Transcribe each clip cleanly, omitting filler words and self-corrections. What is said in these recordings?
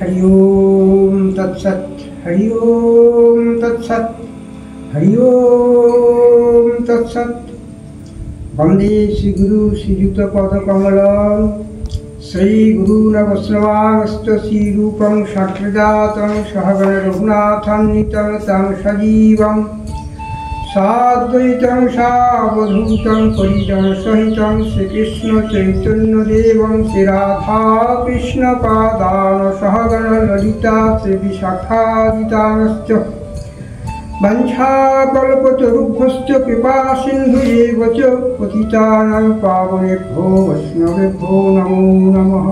हरि ओम तत्सत्। हरि ओम तत्सत्। हरि ओम तत्सत्। वंदे श्री गुरु श्रीयुत पदकमलं श्री गुरुन् वैष्णवांश्च श्री रूपं साग्रजातं सहगण रघुनाथान्वितं तं सजीवं साद्वैतं सावधूतं परिजन सहितं श्रीकृष्ण चैतन्य देवं श्री राधा कृष्ण पादान सहगण ललिता श्री विशाखादिताश्च वंशाकल्पतरुभ्यश्च कृपा सिन्धुएव च पतितानां पावनेभ्यो वैष्णवेभ्यो नमो नमः।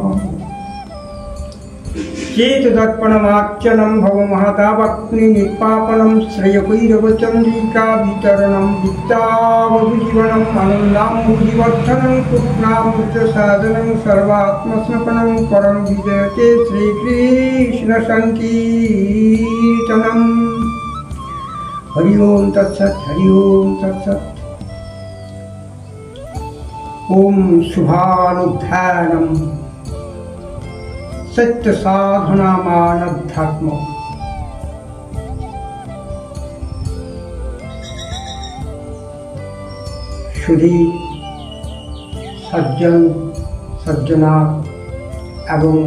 चेतदर्पणमार्चनं भवमहतावग्नि निर्पापनं श्रेयकैरवचन्द्रिका वितरणं विद्यावधुजीवनम् आनन्दाम्बुधिवर्धनं कृष्णामृतसादनं सर्वात्मस्नपनं परं विजयते श्रीकृष्णसङ्कीर्तनम्। हरि ओम तत्सत्। हरि ओम तत्सत्। ओम शुभानुध्यानम सत्य साधना मानध्यात्म। शुद्धि सज्जन सज्जना एवं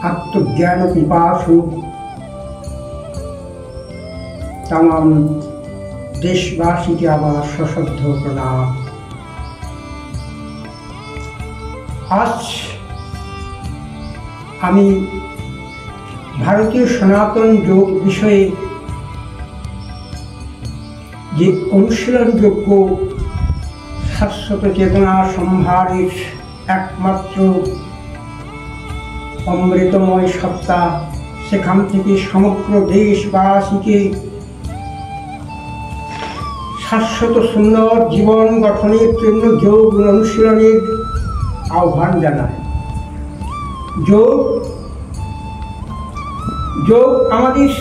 आत्मज्ञान पिपासु तमाम देशवासी के आवाज सशब्द प्रणाम। आज আমি ভারতীয় সনাতন যোগ বিষয়ে যে অনুশীলনযোগ্য শাশ্বত চেতনা সম্ভারের একমাত্র অমৃতময় সত্তা, সেখান থেকে সমগ্র দেশবাসীকে শাশ্বত সুন্দর জীবন গঠনের জন্য যোগ অনুশীলনের আহ্বান জানায়। যোগ আমাদের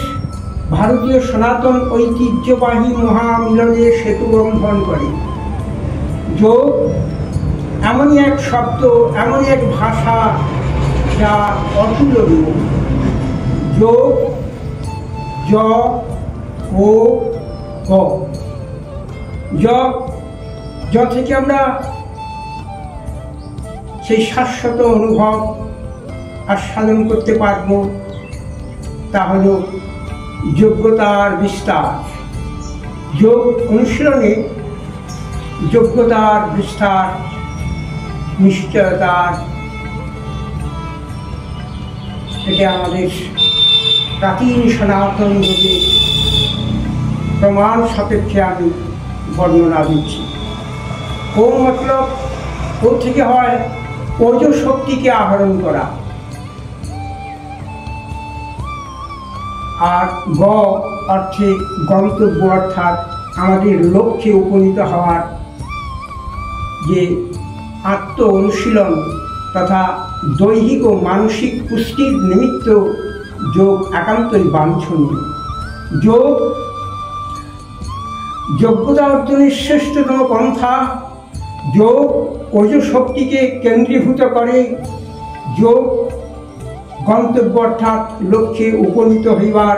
ভারতীয় সনাতন ঐতিহ্যবাহী মহামিলনের সেতু বন্ধন করে। যোগ এমনই এক শব্দ, এমনই এক ভাষা যা অতুলনীয়। যোগ জ ও গ, য থেকে আমরা সেই শাশ্বত অনুভব আস্বাদন করতে পারব, তা হল যোগ্যতার বিস্তার। যোগ অনুশীলনে যোগ্যতার বিস্তার, নিশ্চয়তার, এটা আমাদের প্রাচীন সনাতন যোগের প্রমাণ সাপেক্ষে আমি বর্ণনা দিচ্ছি। ও মতলব ও থেকে হয় ওজ শক্তিকে আহরণ করা, আর গ অর্থে গন্তব্য, অর্থাৎ আমাদের লক্ষ্যে উপনীত হওয়ার যে আত্ম অনুশীলন তথা দৈহিক ও মানসিক পুষ্টির নিমিত্ত যোগ একান্তই বাঞ্ছনীয়। যোগ্যতা অর্জনের শ্রেষ্ঠতম পন্থা। যোগ ওজ শক্তিকে কেন্দ্রীভূত করে। যোগ গন্তব্য অর্থাৎ লক্ষ্যে উপনীত হইবার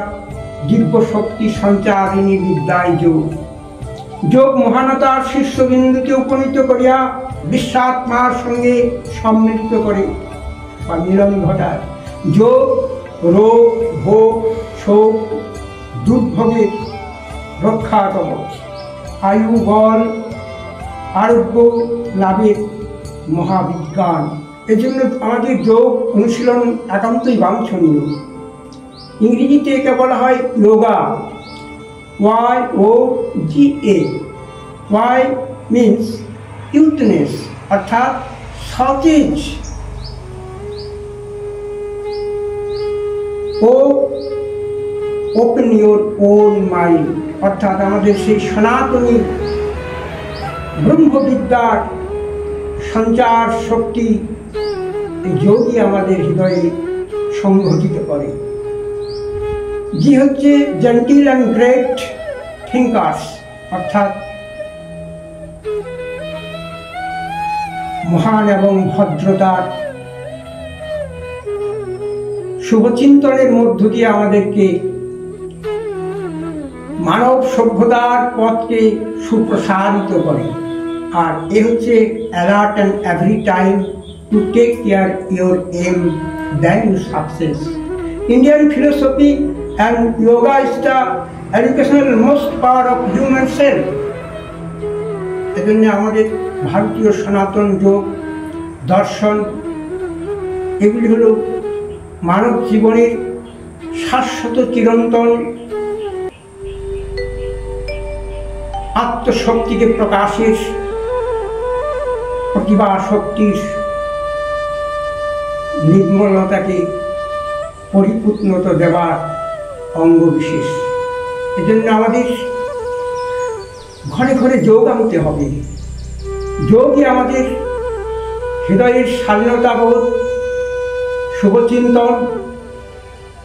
দিব্য শক্তি সঞ্চারিণী বিদ্যায় যোগ মহানতার শীর্ষবিন্দুতে উপনীত করিয়া বিশ্বাত্মার সঙ্গে সম্মিলিত করে বা মিলন ঘটায়। যোগ রোগ ভোগ শোক দুর্ভোগের রক্ষা কবচ, আয়ু বল আরোগ্য লাভের মহাবিজ্ঞান। এজন্য আমাদের যোগ অনুশীলন একান্তই বাঞ্ছনীয়। ইংরেজিতে একে বলা হয় yoga, YOGA। Y means youthfulness, অর্থাৎ সতেজ। ও ওপেন ইউর ওন মাইন্ড, অর্থাৎ আমাদের সেই সনাতনী ব্রহ্মবিদ্যার সঞ্চার শক্তি যোগই আমাদের হৃদয়ে সংঘটিত করে। জি হচ্ছে জেন্টিল অ্যান্ড গ্রেট থিঙ্কার্স, অর্থাৎ মহান এবং ভদ্রতার শুভচিন্তনের মধ্য দিয়ে আমাদেরকে মানব সভ্যতার পথকে সুপ্রসারিত করে। আর এ হচ্ছে alert and every time to take care your aim then you success. Indian philosophy and yoga is the educational most power of human self. এজন্য আমাদের ভারতীয় সনাতন যোগ দর্শন এগুলি হল মানব জীবনের শাশ্বত চিরন্তন আত্মশক্তিকে প্রকাশের, প্রতিভা শক্তির নির্মলতাকে পরিপূর্ণতা দেওয়ার অঙ্গ বিশেষ। এজন্য আমাদের ঘরে ঘরে যোগ আনতে হবে। যোগই আমাদের হৃদয়ের স্বাধীনতাবোধ, শুভচিন্তন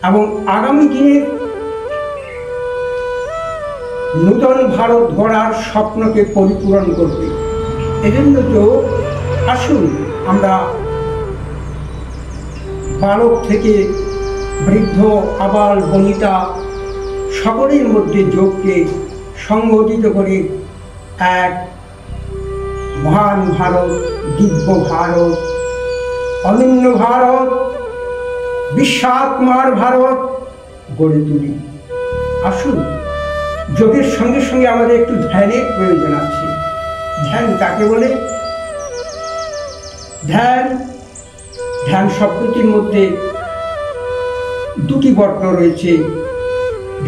এবং আগামী দিনের নূতন ভারত গড়ার স্বপ্নকে পরিপূরণ করবে। এজন্য যোগ, আসুন আমরা বালক থেকে বৃদ্ধ আবাল বনিতা সকলের মধ্যে যোগকে সংগঠিত করে এক মহান ভারত, দিব্য ভারত, অনন্য ভারত, বিশ্বাত্মার ভারত গড়ে তুলি। আসুন, যোগের সঙ্গে সঙ্গে আমাদের একটু ধ্যানের প্রয়োজন আছে। ধ্যান কাকে বলে? ধ্যান শব্দটির মধ্যে দুটি বর্ণ রয়েছে।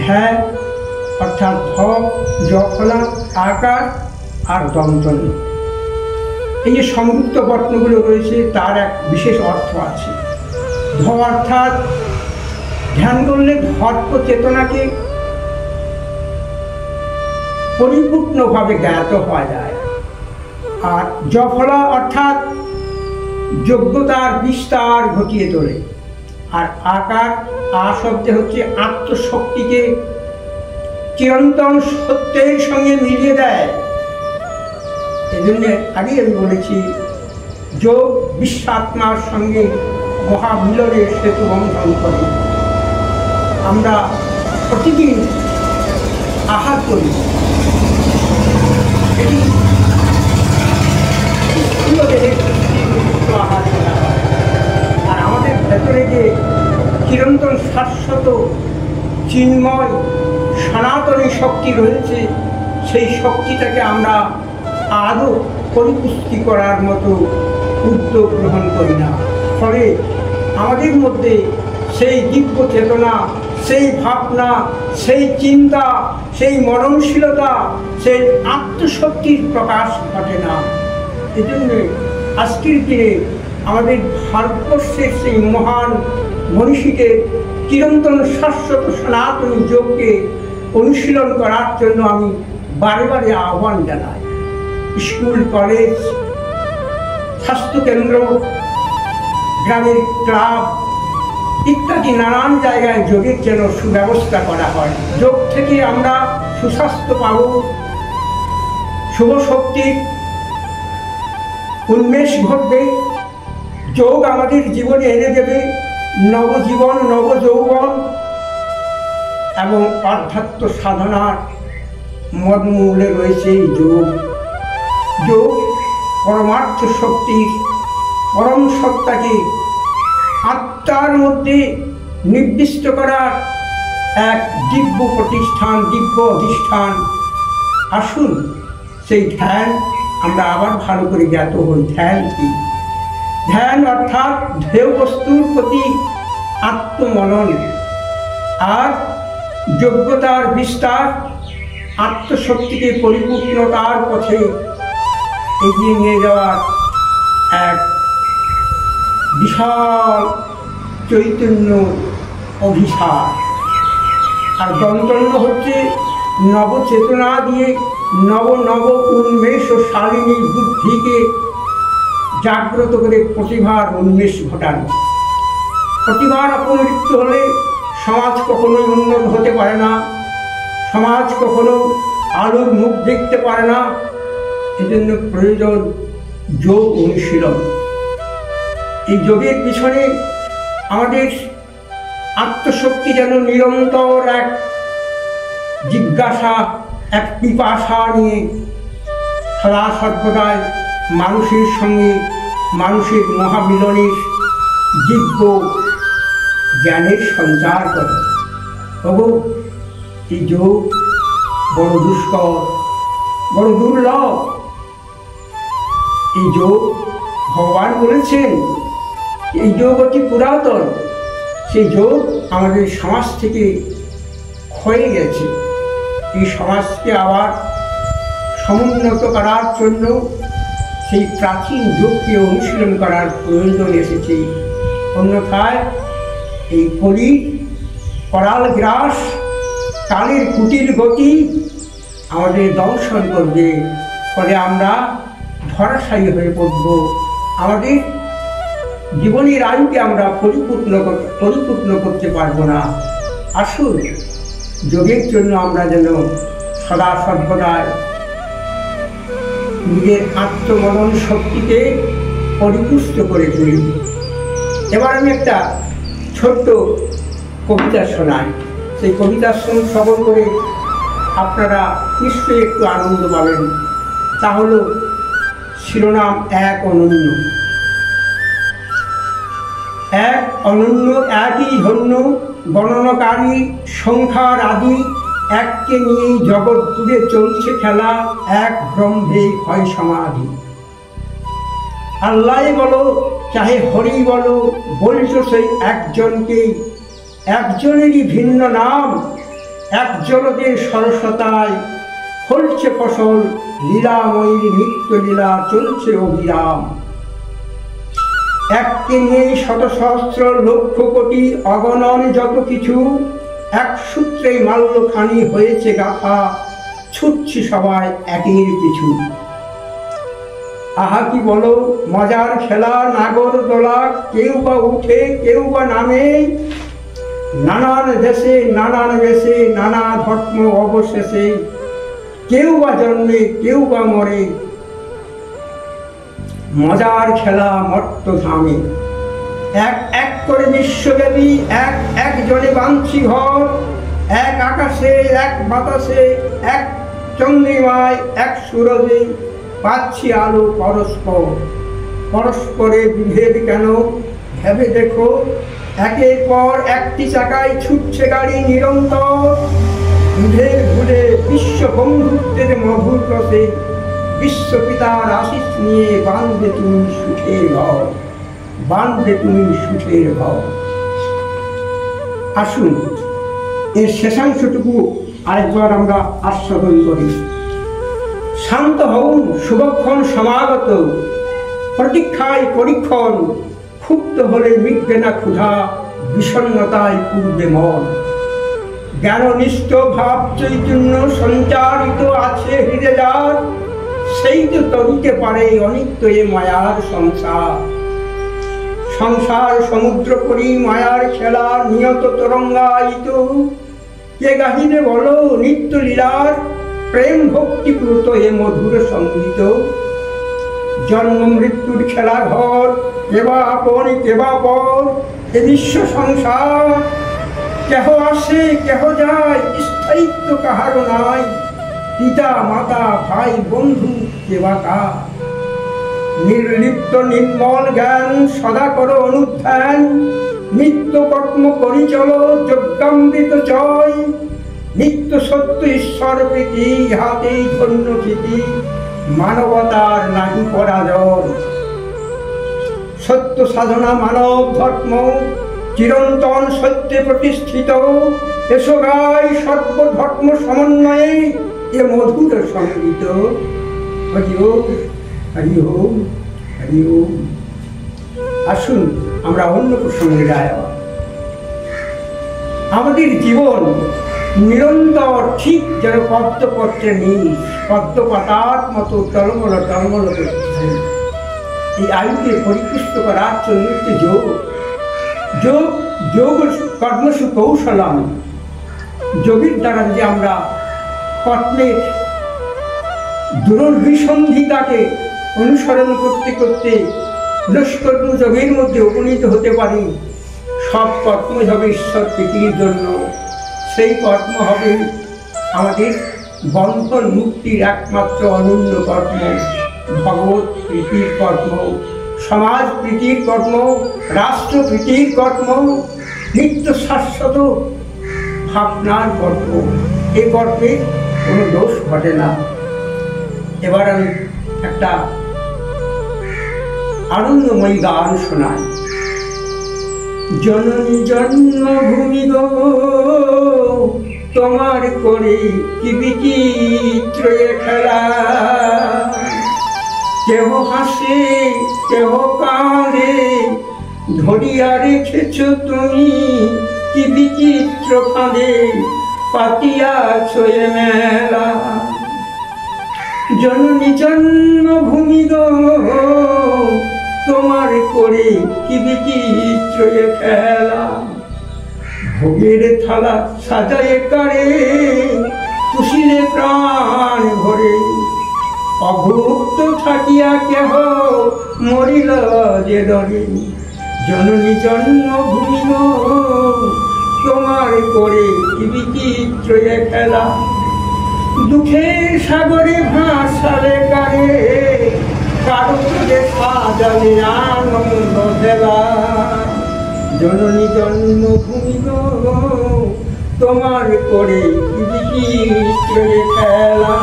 ধ্যান অর্থাৎ ধ, জফলা, আকার আর দন্তন। এই যে সংযুক্ত বর্ণগুলো রয়েছে তার এক বিশেষ অর্থ আছে। ধ অর্থাৎ ধ্যান করলে ধর্ম চেতনাকে পরিপূর্ণভাবে জ্ঞাত হওয়া যায়। আর জফলা অর্থাৎ যোগ্যতার বিস্তার ঘটিয়ে তোলে। আর আকার, আ শব্দে হচ্ছে আত্মশক্তিকে চিরন্তন সত্যের সঙ্গে মিলিয়ে দেয়। এই জন্য আগেই আমি বলেছি, যোগ বিশ্বাত্মার সঙ্গে মহামিলনের সেতু বন্ধন করে। আমরা প্রতিদিন আহার করি, আর আমাদের ভেতরে যে চিরন্তন শাশ্বত চিন্ময় সনাতনী শক্তি রয়েছে, সেই শক্তিটাকে আমরা আরও পরিপুষ্টি করার মতো উদ্যোগ গ্রহণ করি না। ফলে আমাদের মধ্যে সেই দিব্য চেতনা, সেই ভাবনা, সেই চিন্তা, সেই মননশীলতা, সেই আত্মশক্তির প্রকাশ ঘটে না। এজন্য আজকের দিনে আমাদের ভারতবর্ষের সেই মহান মনীষীকে চিরন্তন শাশ্বত সনাতনী যোগকে অনুশীলন করার জন্য আমি বারে বারে আহ্বান জানাই। স্কুল, কলেজ, স্বাস্থ্যকেন্দ্র, গ্রামের ক্লাব ইত্যাদি নানান জায়গায় যোগের যেন সুব্যবস্থা করা হয়। যোগ থেকে আমরা সুস্বাস্থ্য পাব, শুভ শক্তির উন্মেষ ঘটবে। যোগ আমাদের জীবনে এনে দেবে নবজীবন, নবযৌবন এবং আধ্যাত্ম সাধনার মর্মমূলে রয়েছে যোগ। যোগ পরমার্থ শক্তির পরম সত্তাকে আত্মার মধ্যে নির্দিষ্ট করার এক দিব্য প্রতিষ্ঠান, দিব্য অধিষ্ঠান। আসুন সেই ধ্যান আমরা আবার ভালো করে জ্ঞাত হই। ধ্যান কি? ধ্যান অর্থাৎ ধ্যেয় বস্তুর প্রতি আত্মমনন আর যোগ্যতার বিস্তার, আত্মশক্তিকে পরিপূর্ণতার পথে এগিয়ে নিয়ে যাওয়ার এক বিশাল চৈতন্য অভিসার। আর দন্তন্য হচ্ছে নবচেতনা দিয়ে নব নব উন্মেষ ও শালিনী বুদ্ধিকে জাগ্রত করে প্রতিভার উন্মেষ ঘটানো। প্রতিভার অপমৃত্যু হলে সমাজ কখনোই উন্নত হতে পারে না, সমাজ কখনো আলোর মুখ দেখতে পারে না। এজন্য প্রয়োজন যোগ অনুশীলন। এই যোগের পিছনে আমাদের আত্মশক্তি যেন নিরন্তর এক জিজ্ঞাসা, এক পিপাসা নিয়ে সদা সর্বদাই মানুষের সঙ্গে মানুষের মহামিলনের দিব্য জ্ঞানের সঞ্চার করে। তবু এই যোগ বড় দুষ্কর, বড় দুর্লভ। এই যোগ ভগবান বলেছেন এই যোগ অতি পুরাতন। সেই যোগ আমাদের সমাজ থেকে ক্ষয়ে গেছে। এই সমাজকে আবার সমুন্নত করার জন্য সেই প্রাচীন যোগকে অনুশীলন করার প্রয়োজন এসেছে। অন্যথায় এই কলির করাল গ্রাস, কালের কুটির গতি আমাদের দংশন করবে। ফলে আমরা ধরাশায়ী হয়ে পড়ব। আমাদের জীবনের আয়ুকে আমরা পরিপূর্ণ করতে পারবো না। আসুন যোগের জন্য আমরা যেন সদা সর্বদাই নিজের আত্মমনন শক্তিকে পরিপুষ্ট করে তুলি। এবার আমি একটা ছোট্ট কবিতা শোনাই। সেই কবিতার শ্রবণ করে আপনারা নিশ্চয়ই একটু আনন্দ পাবেন। তা হল শিরোনাম এক অনন্য। এক অনন্য, একই ধন্য, গণনাকারী সংখ্যার আদি, এককে নিয়েই জগৎ জুড়ে চলছে খেলা, এক ব্রহ্মে হয় সমাধি। আল্লাহ বলো চাহে হরি বলো, বলছো সেই একজনকেই, একজনেরই ভিন্ন নাম, একজনদের সরসতায় ফলছে ফসল, লীলাময়ীর নিত্য লীলা চলছে অবিরাম। এককে নিয়েই শত সহস্র লক্ষ কোটি অগণন যত কিছু, এক সূত্রে মাল্যখানি হয়েছে গাথা, ছুটছি সবাই একের পিছু। আহা কি বলো মজার খেলা, নাগর দোলা, কেউ বা উঠে কেউ বা নামে, নানান দেশে নানান বেশে নানা ধর্ম অবশেষে, কেউ বা জন্মে কেউ বা মরে, মজার খেলা মর্ত ধামে। এক এক করে বিশ্বব্যাপী এক একজনে বাঞ্ছি ঘর, এক আকাশে এক বাতাসে এক চন্দ্রিমায় এক সুরজে, পাচ্ছি আলো পরস্পর। পরস্পরে বিভেদ কেন ভেবে দেখো, একের পর একটি চাকায় ছুটছে গাড়ি নিরন্তর, বিভেদ ভুলে বিশ্ব বন্ধুত্বের মধুর রসে, বিশ্বপিতার আশিস নিয়ে বাঁধবে তুমি সুখের ঘর, বাঁধবে তুমি সুখের ঘর। আসুন এর শেষাংশটুকু আরেকবার আমরা আস্বাদন করি। শান্ত হউন শুভক্ষণ সমাগত, প্রতীক্ষায় পরীক্ষণ, ক্ষুব্ধ হলে মিটবে না ক্ষুধা, বিষণ্ণতায় পূর্বে মন। জ্ঞাননিষ্ঠ ভাব চৈতন্য সঞ্চারিত আছে হৃদয় যার, সেই তো তরিতে পারে অনিত্য এ মায়ার সংসার। সংসার সমুদ্র করি মায়ার খেলা, নিয়ত তরঙ্গায়িত, কে গাহিবে বলো নিত্য লীলার, প্রেম ভক্তি প্লুত এ মধুর সঙ্গীত। জন্ম মৃত্যুর খেলা ঘর, কেবা আপন কেবা পর, এ বিশ্ব সংসার। কেহ আসে কেহ যায়, স্থায়িত্ব কাহারও নাই, পিতা মাতা ভাই বন্ধু কেবা কার। নির্লিপ্ত নির্মল জ্ঞান সদা করো অনুধ্যান, নিত্য কর্ম করি চলো যজ্ঞামৃত জয়। নিত্য সত্য ঈশ্বর প্রীতি, ইহাতেই ধন্য খ্যাতি, মানবতার নাহি পরাজয়। সত্য সাধনা মানব ধর্ম, চিরন্তন সত্যে প্রতিষ্ঠিত। এসো গাই সর্বধর্ম সমন্বয়ে এ মধুর সঙ্গীত। হরি ওম, হরি ওম, হরি ওম। আসুন আমরা অন্য প্রসঙ্গে যাই। আমাদের জীবন নিরন্তর ঠিক যেন পদ্মপত্রে নীল, পদ্মপাতার মতো টলমল টলমল করছে। এই আয়ুকে পরিপুষ্ট করার জন্য একটি যোগ, যোগ যোগ কর্মসু কৌশলম। যোগের দ্বারা যে আমরা কর্মের দুরভিসন্ধিতাকে অনুসরণ করতে করতে নৈষ্কর্ম যোগের মধ্যে উপনীত হতে পারি, সব কর্মই হবে ঈশ্বর প্রীতির জন্য। সেই কর্ম হবে আমাদের বন্ধন মুক্তির একমাত্র অনন্য কর্ম, ভগবত প্রীতির কর্ম, সমাজ প্রীতির কর্ম, রাষ্ট্র প্রীতির কর্ম, নিত্য শাশ্বত ভাবনার কর্ম। এই কর্মে কোনো দোষ ঘটে না। এবার আমি একটা আনন্দময়ী গান শোনাই। জননী জন্মভূমি গো তোমার করে কি বিচিত্র খেলা, কেহ হাসে কেহ কাঁদে, ধরিয়া রেখেছ তুমি কি বিচিত্র ফাঁদে, পাতিয়াছ এ মেলা। জননী জন্মভূমি গো তোমার করে কি বিচিত্র খেলা, ভোগের থালা সাজায়ে কারে, তুষিলে প্রাণ ভরে, অভুক্ত থাকিয়া কেহ মরিল যে ডরে। জননী জন্মভূমি গো তোমার করে কি বিচিত্র খেলা, দুঃখের সাগরে ভাসালে কারে, কারো সাজালে আনন্দ ভেলা। জননী জন্মভূমি গো তোমার করে কি বিচিত্র খেলা,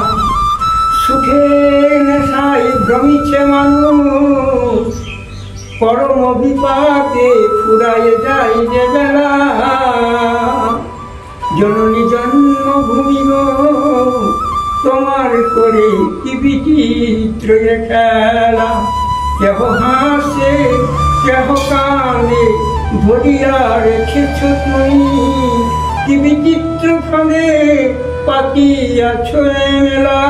সুখের নেশায় ভ্রমিছে মানুষ, পরম বিপাকে ফুরায় যায় যে বেলা। জননী জন্মভূমি গো তোমার করে কি বিচিত্র খেলা, কেহ হাসে কেহ কাঁদে, ধরিয়া রেখেছ তুমি কি বিচিত্র ফাঁদে, পাতিয়াছ এ মেলা।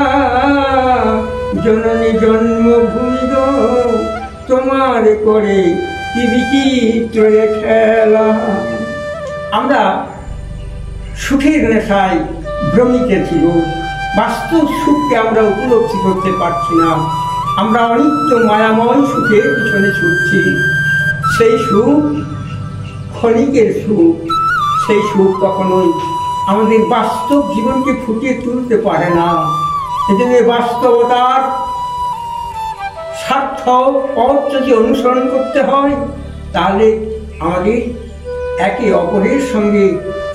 জননী জন্মভূমি গো তোমার করে কি বিচিত্র খেলা। আমরা সুখের নেশায় ভ্রমিতেছি, বাস্তব সুখকে আমরা উপলব্ধি করতে পারছি না। আমরা অনিত্য মায়াময় সুখের পিছনে ছুটছি। সেই সুখ ক্ষণিকের সুখ, সেই সুখ কখনোই আমাদের বাস্তব জীবনকে ফুটিয়ে তুলতে পারে না। এজন্য বাস্তবতার সার্থক পথ যদি অনুসরণ করতে হয়, তাহলে আমাদের একে অপরের সঙ্গে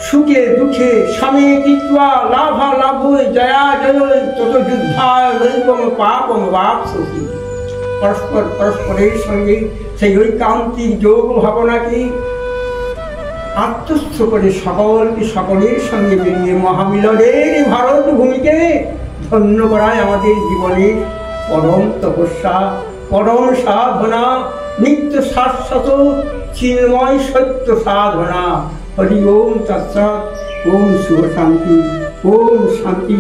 সুখে দুঃখে স্বামী কৃত্বা লাভা লাভ জয়া জয় তত যুদ্ধায় নৈকম পাপম বাপসি, পরস্পর পরস্পরের সঙ্গে সেই ঐকান্তিক যোগ ভাবনাকে আত্মস্থ করে সকলকে সকলের সঙ্গে মিলিয়ে মহামিলনের ভারত ভূমিকে ধন্য করায় আমাদের জীবনের পরম তপস্যা, পরম সাধনা, নিত্য শাশ্বত চিন্ময় সত্য সাধনা। হরি ওম তৎসৎ। ওম শুভ শান্তি। ওম শান্তি।